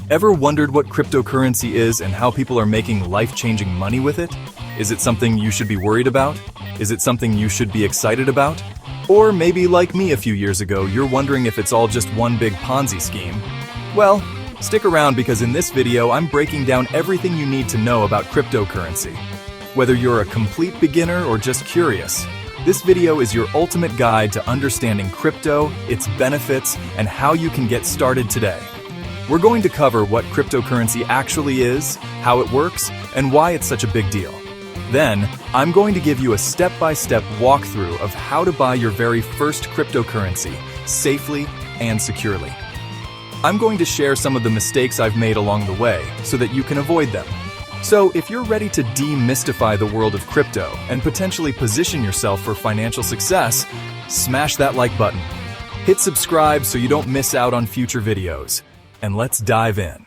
Ever wondered what cryptocurrency is and how people are making life-changing money with it? Is it something you should be worried about? Is it something you should be excited about? Or maybe like me a few years ago, you're wondering if it's all just one big Ponzi scheme? Well, stick around because in this video, I'm breaking down everything you need to know about cryptocurrency. Whether you're a complete beginner or just curious, this video is your ultimate guide to understanding crypto, its benefits, and how you can get started today. We're going to cover what cryptocurrency actually is, how it works, and why it's such a big deal. Then, I'm going to give you a step-by-step walkthrough of how to buy your very first cryptocurrency, safely and securely. I'm going to share some of the mistakes I've made along the way so that you can avoid them. So, if you're ready to demystify the world of crypto and potentially position yourself for financial success, smash that like button. Hit subscribe so you don't miss out on future videos. And let's dive in.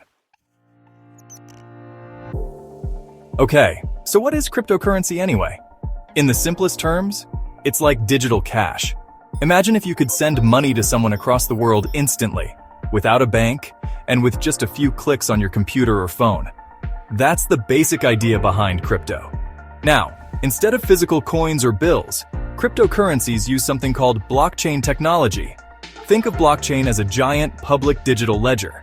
Okay, so what is cryptocurrency anyway? In the simplest terms, it's like digital cash. Imagine if you could send money to someone across the world instantly, without a bank, and with just a few clicks on your computer or phone. That's the basic idea behind crypto. Now, instead of physical coins or bills, cryptocurrencies use something called blockchain technology. Think of blockchain as a giant public digital ledger.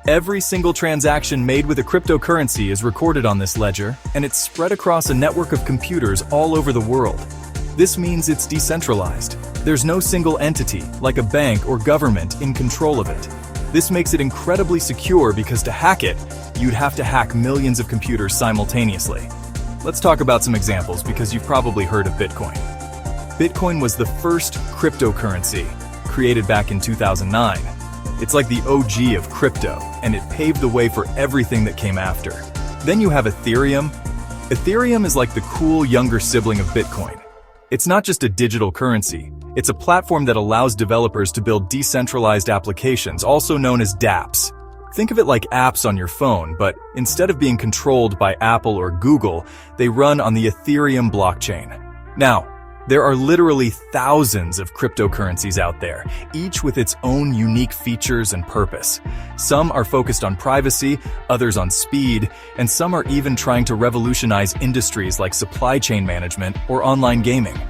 Every single transaction made with a cryptocurrency is recorded on this ledger, and it's spread across a network of computers all over the world. This means it's decentralized. There's no single entity, like a bank or government, in control of it. This makes it incredibly secure because to hack it, you'd have to hack millions of computers simultaneously. Let's talk about some examples because you've probably heard of Bitcoin. Bitcoin was the first cryptocurrency, created back in 2009. It's like the OG of crypto, and it paved the way for everything that came after. Then you have Ethereum. Ethereum is like the cool younger sibling of Bitcoin. It's not just a digital currency. It's a platform that allows developers to build decentralized applications, also known as dApps. Think of it like apps on your phone, but instead of being controlled by Apple or Google, they run on the Ethereum blockchain. Now, there are literally thousands of cryptocurrencies out there, each with its own unique features and purpose. Some are focused on privacy, others on speed, and some are even trying to revolutionize industries like supply chain management or online gaming.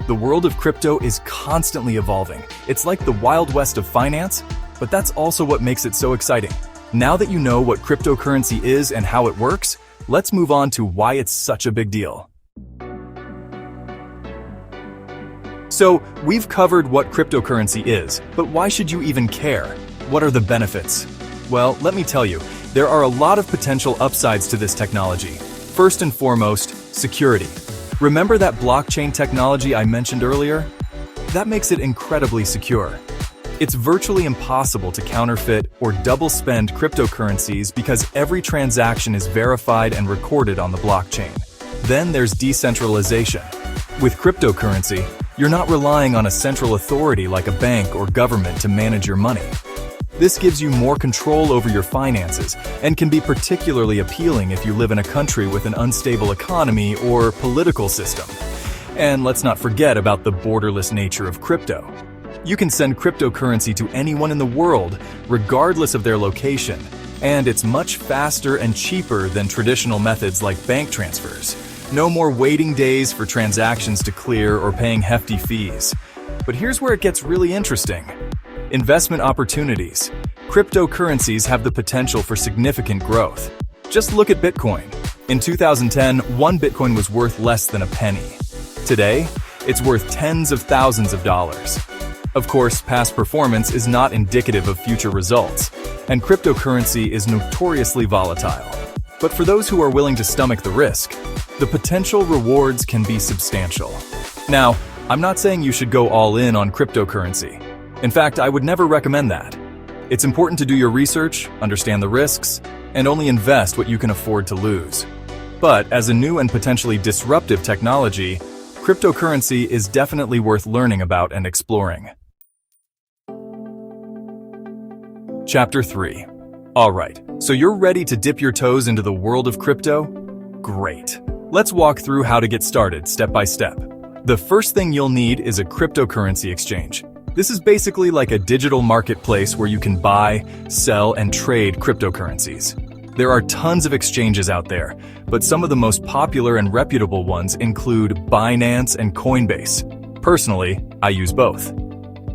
The world of crypto is constantly evolving. It's like the Wild West of finance, but that's also what makes it so exciting. Now that you know what cryptocurrency is and how it works, let's move on to why it's such a big deal. So, we've covered what cryptocurrency is, but why should you even care? What are the benefits? Well, let me tell you, there are a lot of potential upsides to this technology. First and foremost, security. Remember that blockchain technology I mentioned earlier? That makes it incredibly secure. It's virtually impossible to counterfeit or double-spend cryptocurrencies because every transaction is verified and recorded on the blockchain. Then there's decentralization. With cryptocurrency, you're not relying on a central authority like a bank or government to manage your money. This gives you more control over your finances and can be particularly appealing if you live in a country with an unstable economy or political system. And let's not forget about the borderless nature of crypto. You can send cryptocurrency to anyone in the world, regardless of their location, and it's much faster and cheaper than traditional methods like bank transfers. No more waiting days for transactions to clear or paying hefty fees. But here's where it gets really interesting. Investment opportunities. Cryptocurrencies have the potential for significant growth. Just look at Bitcoin. In 2010, one Bitcoin was worth less than a penny. Today, it's worth tens of thousands of dollars. Of course, past performance is not indicative of future results, and cryptocurrency is notoriously volatile. But for those who are willing to stomach the risk, the potential rewards can be substantial. Now, I'm not saying you should go all in on cryptocurrency. In fact, I would never recommend that. It's important to do your research, understand the risks, and only invest what you can afford to lose. But as a new and potentially disruptive technology, cryptocurrency is definitely worth learning about and exploring. Chapter 3. Alright, so you're ready to dip your toes into the world of crypto? Great. Let's walk through how to get started step by step. The first thing you'll need is a cryptocurrency exchange. This is basically like a digital marketplace where you can buy, sell, and trade cryptocurrencies. There are tons of exchanges out there, but some of the most popular and reputable ones include Binance and Coinbase. Personally, I use both.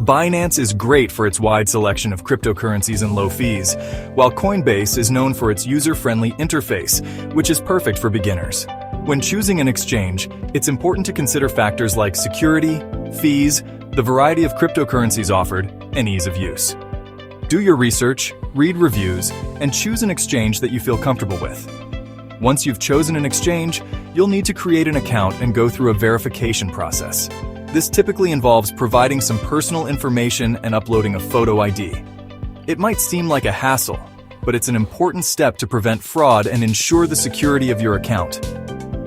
Binance is great for its wide selection of cryptocurrencies and low fees, while Coinbase is known for its user-friendly interface, which is perfect for beginners. When choosing an exchange, it's important to consider factors like security, fees, the variety of cryptocurrencies offered, and ease of use. Do your research, read reviews, and choose an exchange that you feel comfortable with. Once you've chosen an exchange, you'll need to create an account and go through a verification process. This typically involves providing some personal information and uploading a photo ID. It might seem like a hassle, but it's an important step to prevent fraud and ensure the security of your account.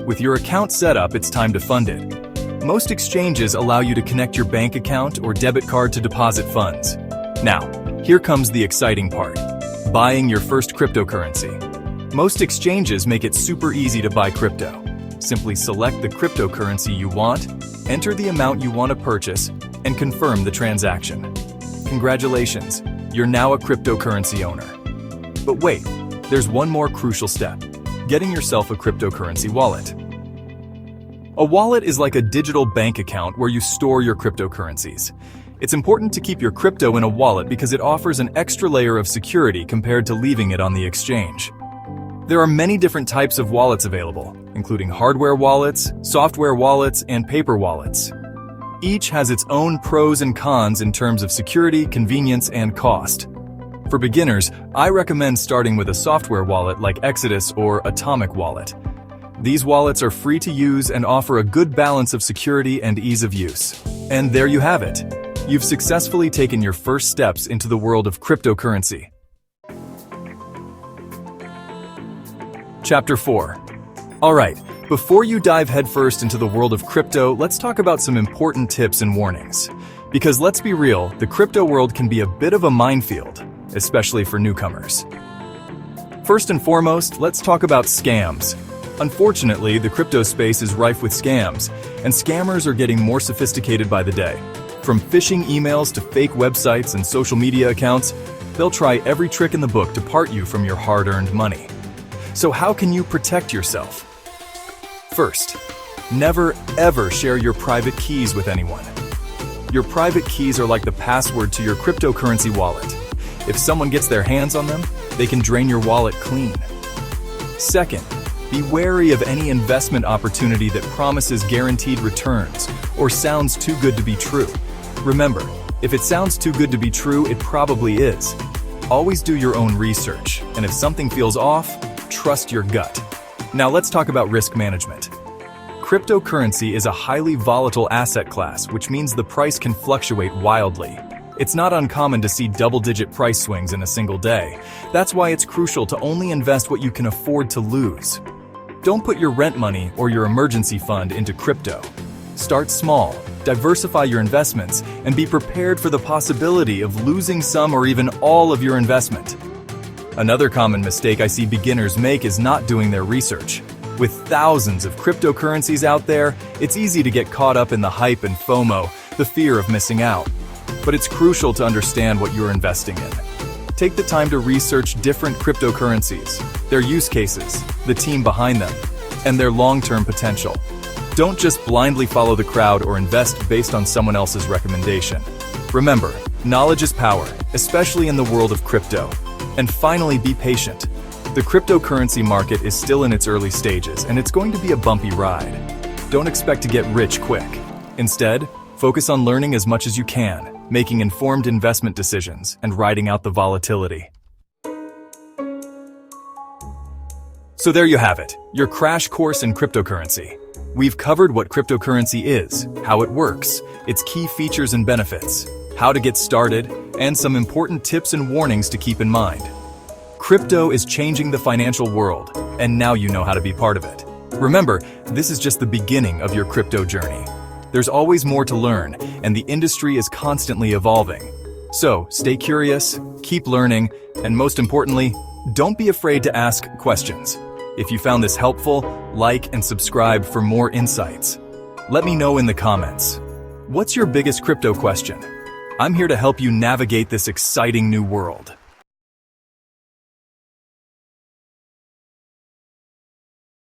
With your account set up, it's time to fund it. Most exchanges allow you to connect your bank account or debit card to deposit funds. Now, here comes the exciting part: buying your first cryptocurrency. Most exchanges make it super easy to buy crypto. Simply select the cryptocurrency you want, enter the amount you want to purchase, and confirm the transaction. Congratulations, you're now a cryptocurrency owner. But wait, there's one more crucial step: getting yourself a cryptocurrency wallet. A wallet is like a digital bank account where you store your cryptocurrencies. It's important to keep your crypto in a wallet because it offers an extra layer of security compared to leaving it on the exchange. There are many different types of wallets available, including hardware wallets, software wallets, and paper wallets. Each has its own pros and cons in terms of security, convenience, and cost. For beginners, I recommend starting with a software wallet like Exodus or Atomic Wallet. These wallets are free to use and offer a good balance of security and ease of use. And there you have it. You've successfully taken your first steps into the world of cryptocurrency. Chapter 4. Alright, before you dive headfirst into the world of crypto, let's talk about some important tips and warnings. Because let's be real, the crypto world can be a bit of a minefield, especially for newcomers. First and foremost, let's talk about scams. Unfortunately, the crypto space is rife with scams, and scammers are getting more sophisticated by the day. From phishing emails to fake websites and social media accounts, they'll try every trick in the book to part you from your hard-earned money. So how can you protect yourself? First, never ever share your private keys with anyone. Your private keys are like the password to your cryptocurrency wallet. If someone gets their hands on them, they can drain your wallet clean. Second, be wary of any investment opportunity that promises guaranteed returns or sounds too good to be true. Remember, if it sounds too good to be true, it probably is. Always do your own research, and if something feels off, trust your gut. Now let's talk about risk management. Cryptocurrency is a highly volatile asset class, which means the price can fluctuate wildly. It's not uncommon to see double-digit price swings in a single day. That's why it's crucial to only invest what you can afford to lose. Don't put your rent money or your emergency fund into crypto. Start small, diversify your investments, and be prepared for the possibility of losing some or even all of your investment. Another common mistake I see beginners make is not doing their research. With thousands of cryptocurrencies out there, it's easy to get caught up in the hype and FOMO, the fear of missing out. But it's crucial to understand what you're investing in. Take the time to research different cryptocurrencies, their use cases, the team behind them, and their long-term potential. Don't just blindly follow the crowd or invest based on someone else's recommendation. Remember, knowledge is power, especially in the world of crypto. And finally, be patient. The cryptocurrency market is still in its early stages, and it's going to be a bumpy ride. Don't expect to get rich quick. Instead, focus on learning as much as you can, making informed investment decisions, and riding out the volatility. So there you have it, your crash course in cryptocurrency. We've covered what cryptocurrency is, how it works, its key features and benefits, how to get started, and some important tips and warnings to keep in mind. Crypto is changing the financial world, and now you know how to be part of it. Remember, this is just the beginning of your crypto journey. There's always more to learn, and the industry is constantly evolving. So, stay curious, keep learning, and most importantly, don't be afraid to ask questions. If you found this helpful, like and subscribe for more insights. Let me know in the comments. What's your biggest crypto question? I'm here to help you navigate this exciting new world.